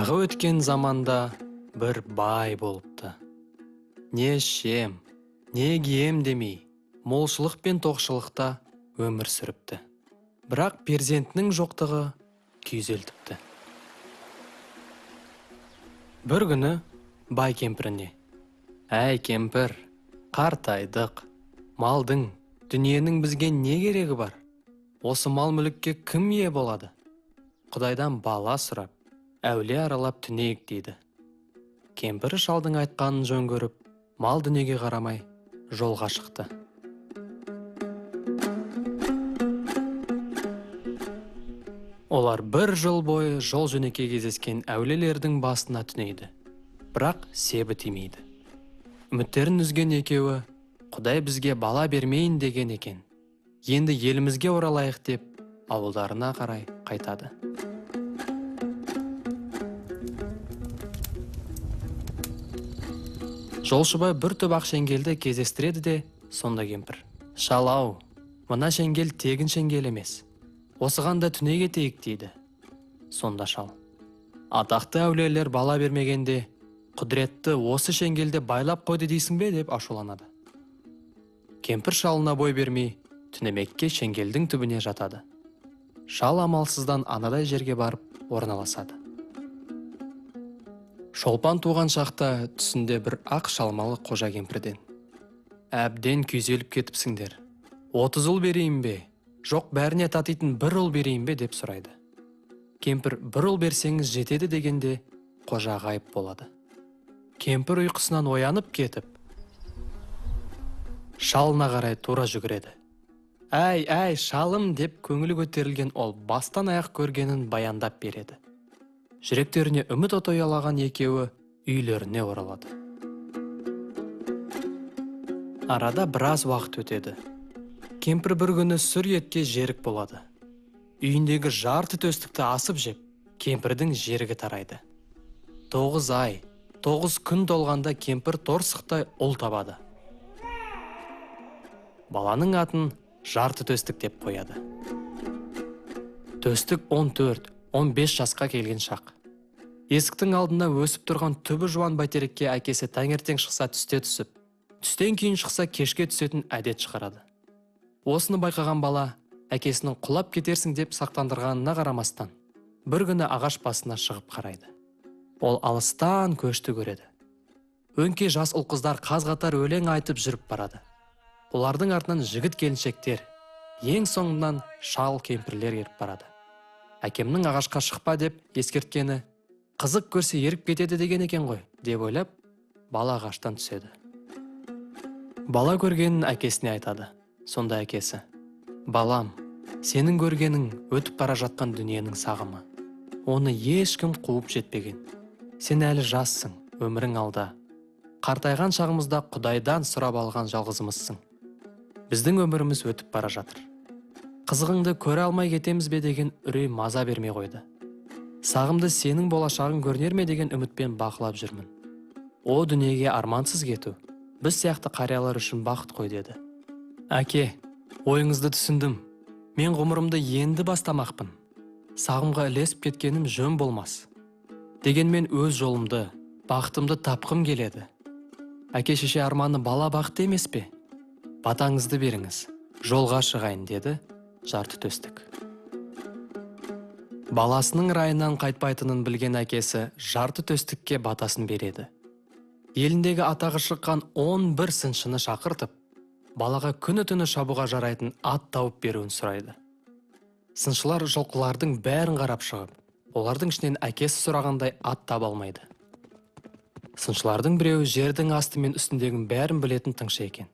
Баяғы өткен заманда бір бай болыпты. Не ішем, не кием демей, молшылық пен тоқшылықта өмір сүріпті. Бірақ перзентінің жоқтығы күйзелтіпті. Бір күні бай кемпіріне: «Әй кемпір, қартайдық, малдың, дүниенің бізге не керегі бар? Осы мал мүлікке кім ие болады? Құдайдан бала сұрап, әулие аралап түнейік» дейді. Кемпір шалдың айтқанын жөн көріп, мал дүниеге қарамай жолға шықты. Олар бір жыл бойы жол жөнекей кездескен әулиелердің басына түнейді. Бірақ себі тимейді. Үміттерін үзген екеуі Құдай бізге бала бермейін деген екен. Енді елімізге оралайық деп ауылдарына қарай қайтады. Жолшыбай бір түп ақ шеңгелді кездестіреді де, сонда кемпір: «Шал-ау, мына шеңгел тегін шеңгел емес. Осыған да түней кетейік» дейді. Сонда шал: «Атақты әулиелер бала бермегенде, құдіретті осы шеңгелде байлап қойды дейсің бе?» деп ашуланады. Кемпір шалына бой бермей, түнемекке шеңгелдің түбіне жатады. Шал амалсыздан анадай жерге барып орналасады. Шолпан туған шақта түсінде бір ақ шалмалы қожа кемпірден: «Әбден күйзеліп кетіпсіңдер. 30 ұл берейін бе? Жоқ, бәріне татитын бір ұл берейін бе?» деп сұрайды. Кемпір: «Бір ұл берсеңіз жетеді» дегенде, қожа ғайып болады. Кемпір ұйқысынан оянып кетіп, шалына қарай тура жүгіреді. «Әй, шалым» деп көңілі көтерілген ол бастан аяқ көргенін баяндап береді. Жүректеріне үміт оты ұялаған екеуі үйлеріне оралады. Арада біраз уақыт өтеді. Кемпір бір күні сүр етке жерік болады. Үйіндегі жарты төстікті асып жеп, кемпірдің жерігі тарайды. 9 ай, 9 күн толғанда кемпір торсықтай ұл табады. Баланың атын жарты төстік деп қояды. Төстік 14-15 жасқа келген шақ. Есіктің алдында өсіп тұрған түбі жуан бәйтерекке әкесі таңертең шықса түсте түсіп, түстен кейін шықса кешке түсетін әдет шығарады. Осыны байқаған бала әкесінің құлап кетерсің деп сақтандырғанына қарамастан, бір күні ағаш басына шығып қарайды. Ол алыстан көшті көреді. Өңкей жас ұл қыздар қаз-қатар өлең айтып жүріп барады. Олардың артынан жігіт келіншектер, ең соңынан шал кемпірлер еріп барады. Әкемнің ағашқа шықпа деп ескерткені қызық көрсе еріп кетеді деген екен ғой деп ойлап, бала ағаштан түседі. Бала көргенін әкесіне айтады. Сонда әкесі: «Балам, сенің көргенің өтіп бара жатқан дүниенің сағымы. Оны ешкім қуып жетпеген. Сен әлі жассың, өмірің алда. Қартайған шағымызда Құдайдан сұрап алған жалғызымызсың. Біздің өміріміз өтіп бара жатыр. Қызығыңды көре алмай кетеміз бе деген үрей маза бермей қойды. Сағымды сенің болашағың көрінер ме деген үмітпен бақылап жүрмін. О дүниеге армансыз кету біз сияқты қариялар үшін бақыт қой» деді. «Әке, ойыңызды түсіндім. Мен ғұмырымды енді бастамақпын. Сағымға ілесіп кеткенім жөн болмас. Дегенмен өз жолымды, бақытымды тапқым келеді. Әке шеше арманы бала бақыты емес пе? Батаңызды беріңіз, жолға шығайын» деді жарты төстік. Баласының райынан қайтпайтынын білген әкесі жарты төстікке батасын береді. Еліндегі атағы шыққан 11 сыншыны шақыртып, балаға күні-түні шабуға жарайтын ат тауып беруін сұрайды. Сыншылар жылқылардың бәрін қарап шығып, олардың ішінен әкесі сұрағандай ат таба алмайды. Сыншылардың біреуі жердің асты мен үстіндегін бәрін білетін тыңшы екен.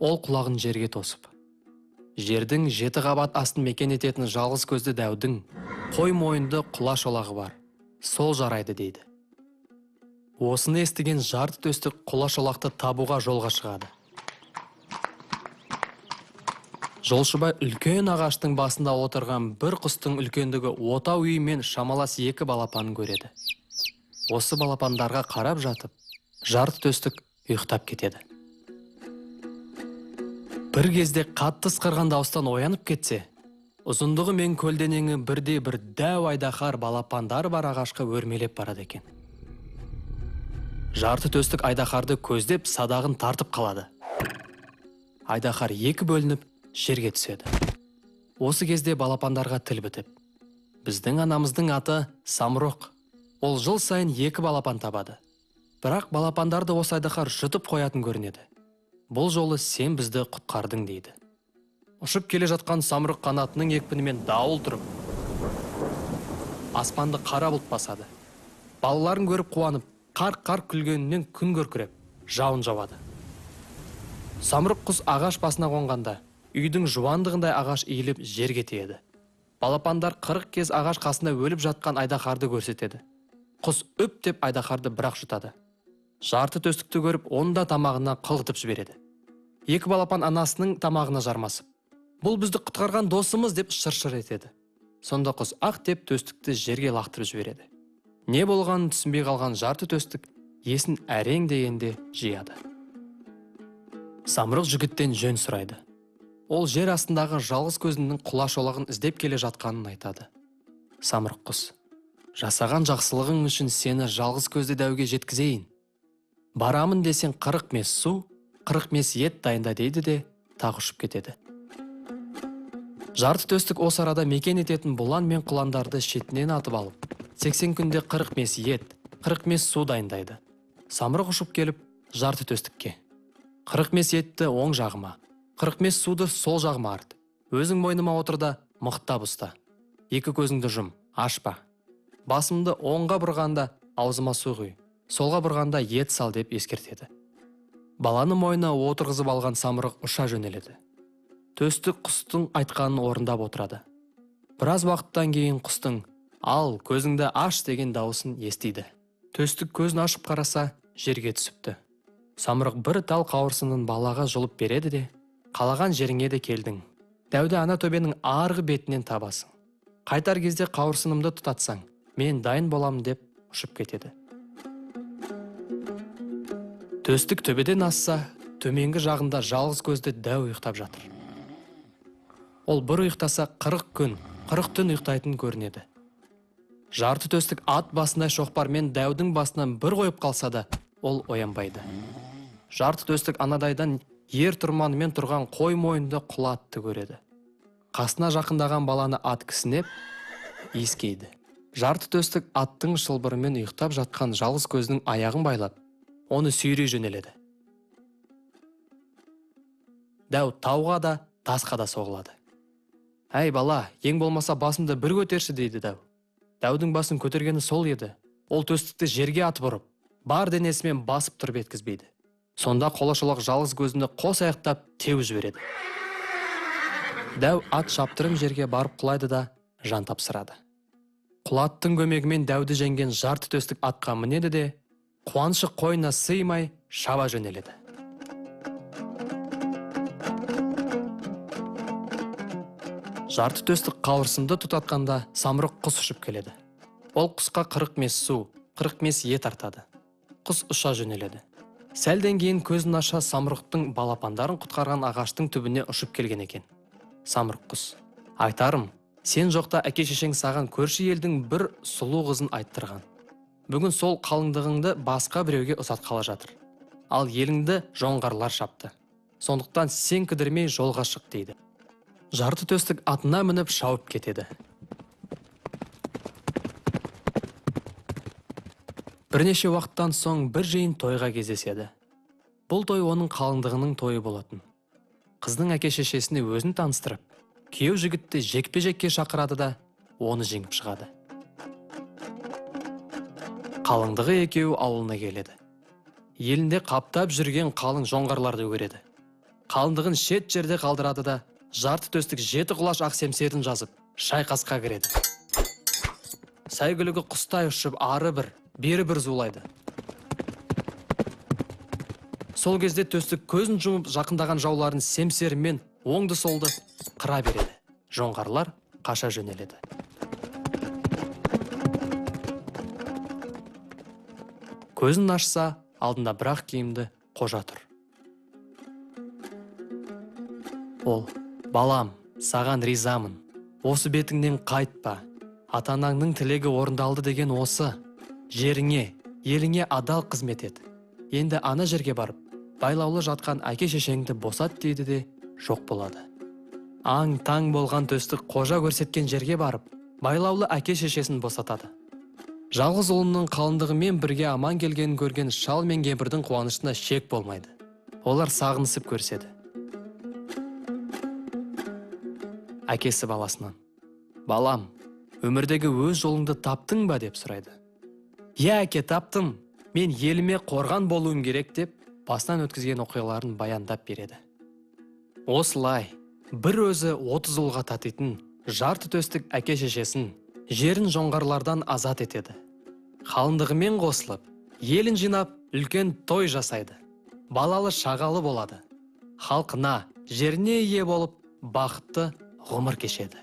Ол құлағын жерге тосып: «Жердің 7 қабат астын мекен ететін жалғыз көзді дәудің қой мойынды құлаш олағы бар. Сол жарайды» дейді. Осыны естіген жарты төстік құлаш олақты табуға жолға шығады. Жолшыбай үлкен ағаштың басында отырған бір құстың үлкендігі отау үй мен шамалас 2 балапанын көреді. Осы балапандарға қарап жатып, жарты төстік ұйықтап кетеді. Бір кезде қатты ысқырған дауыстан оянып кетсе, Ұзындығы мен көлденеңі бірде бір дәу айдаһар балапандар бар ағашқа өрмелеп барады екен. Жарты төстік айдаһарды көздеп садағын тартып қалады. Айдаһар екі бөлініп жерге түседі. Осы кезде балапандарға тіл бітіп: біздің анамыздың аты Самұрық. Ол жыл сайын екі балапан табады. Бірақ балапандарды осы айдаһар жұтып қоятын көрінеді. Бұл жолы сен бізді құтқардың дейді. Ұшып келе жатқан Самұрық қанатының екпінімен дауыл тұрып, аспанды қара бұлт басады. Балаларын көріп қуанып, қарқ-қарқ күлгенінен күн күркіреп, жауын жауады. Самұрық құс ағаш басына қонғанда, үйдің жуандығындай ағаш иіліп жерге тиеді. Балапандар 40 кез ағаш қасында өліп жатқан айдаһарды көрсетеді. Құс үп деп айдаһарды бірақ жұтады. Жарты төстікті көріп, онда тамағына қылғытып жібереді. Екі балапан анасының тамағына жармасып: бұл бізді құтқарған досымыз деп шыр-шыр етеді. Сонда құс ақ деп төстікті жерге лақтырып жібереді. Не болғанын түсінбей қалған жарты төстік есін әрең дегенде жияды. Самұрық жігіттен жөн сұрайды. Ол жер астындағы жалғыз көзінің құлашолағын іздеп келе жатқанын айтады. Самұрық құс: жасаған жақсылығың үшін сені жалғыз көзді дәуге жеткізейін. Барамын десең 40 мес су, 40 мес ет дайында дейді де тағы ұшып кетеді. Жарты төстік осы арада мекен ететін бұлан мен құландарды шетінен атып алып, 80 күнде 40 мес ет, 40 мес су дайындайды. Самұрық ұшып келіп жарты төстікке: 40 мес етті оң жағыма, 40 мес суды сол жағыма арт. Өзің мойныма отыр да мықтап ұста. Екі көзіңді жұм, ашпа. Басымды оңға бұрғанда аузыма су құй, солға бұрғанда ет сал деп ескертеді. Баланы мойнына отырғызып алған Самұрық ұша жөнеледі. Төстік құстың айтқанын орындап отырады. Біраз уақыттан кейін құстың «ал, көзіңді аш» деген дауысын естиді. Төстік көзін ашып қараса, жерге түсіпті. Самұрық бір тал қауырсынын балаға жұлып береді де: қалаған жеріңе де келдің. Дәуді ана төбенің арғы бетінен табасың. Қайтар кезде қауырсынымды тұтатсаң, мен дайын боламын деп ұшып кетеді. Төстік төбеден асса, төменгі жағында жалғыз көзді дәу ұйықтап жатыр. Ол бір ұйықтаса 40 күн, 40 түн ұйықтайтын көрінеді. Жарты төстік ат басындай шоқпармен дәудің басынан бір қойып қалса да, ол оянбайды. Жарты төстік анадайдан ер тұрманымен тұрған қой мойынды құла атты көреді. Қасына жақындаған баланы ат кісінеп, иіскейді. Жарты төстік аттың шылбырымен ұйықтап жатқан жалғыз көздің аяғын байлап, оны сүйрей жөнеледі. Дәу тауға да, тасқа да соғылады. «Әй бала, ең болмаса басымды бір көтерші» дейді дәу. Дәудің басын көтергені сол еді. Ол төстікті жерге атып ұрып, бар денесімен басып тұрып еткізбейді. Сонда қолашолақ жалғыз көзінді қос аяқтап теуіп жібереді. Дәу ат шаптырым жерге барып құлайды да жан тапсырады. Құлаттың көмегімен дәуді жеңген жарты төстік атқа мінеді де, қуанышы қойнына сыймай шаба жөнеледі. Жарты төстік қауырсынды тұтатқанда Самұрық құс ұшып келеді. Ол құсқа 40 мес су, 40 мес ет артады. Құс ұша жөнеледі. Сәлден кейін көзін аша Самұрықтың балапандарын құтқарған ағаштың түбіне ұшып келген екен. Самұрық құс: айтарым, сен жоқта әке-шешең саған көрші елдің бір сұлу қызын айттырған. Бүгін сол қалыңдығыңды басқа біреуге ұсатқалы жатыр. Ал еліңді жоңғарлар шапты. Сондықтан сен кідірмей жолға шық дейді. Жарты төстік атына мініп шауып кетеді. Бірнеше уақыттан соң бір жиын тойға кездеседі. Бұл той оның қалыңдығының тойы болатын. Қыздың әке-шешесіне өзін таныстырып, күйеу жігітті жекпе-жекке шақырады да, оны жеңіп шығады. Қалыңдығы екеуі ауылына келеді. Елінде қаптап жүрген қалың жоңғарларды көреді. Қалыңдығын шет жерде қалдырады да, жарты төстік 7 құлаш ақ семсерін жазып, шайқасқа кіреді. Сәйгүлігі құстай ұшып, ары бір, бері бір зулайды. Сол кезде төстік көзін жұмып жақындаған жауларын семсерімен оңды-солды қыра береді. Жоңғарлар қаша жөнеледі. Көзін ашса, алдында бірақ киімді қожа тұр. Ол: балам, саған ризамын. осы бетіңнен қайтпа. Ата-анаңның тілегі орындалды деген осы. Жеріңе, еліңе адал қызмет ет. Енді ана жерге барып, байлаулы жатқан әке-шешеңді босат дейді де жоқ болады. Аң-таң болған төстік қожа көрсеткен жерге барып, байлаулы әке-шешесін босатады. Жалғыз ұлының қалыңдығымен бірге аман келгенін көрген шал мен кемпірдің қуанышына шек болмайды. Олар сағынысып көрседі. Әкесі баласынан: «Балам, өмірдегі өз жолыңды таптың ба?» деп сұрайды. «Иә, әке, таптым. Мен еліме қорған болуым керек» деп басынан өткізген оқиғаларын баяндап береді. Осылай, бір өзі 30 ұлға татитын жарты төстік әке-шешесін жерін жоңғарлардан азат етеді. Қалыңдығымен қосылып, елін жинап, үлкен той жасайды. Балалы шағалы болады. Халқына, жеріне ие болып, бақытты ғұмыр кешеді.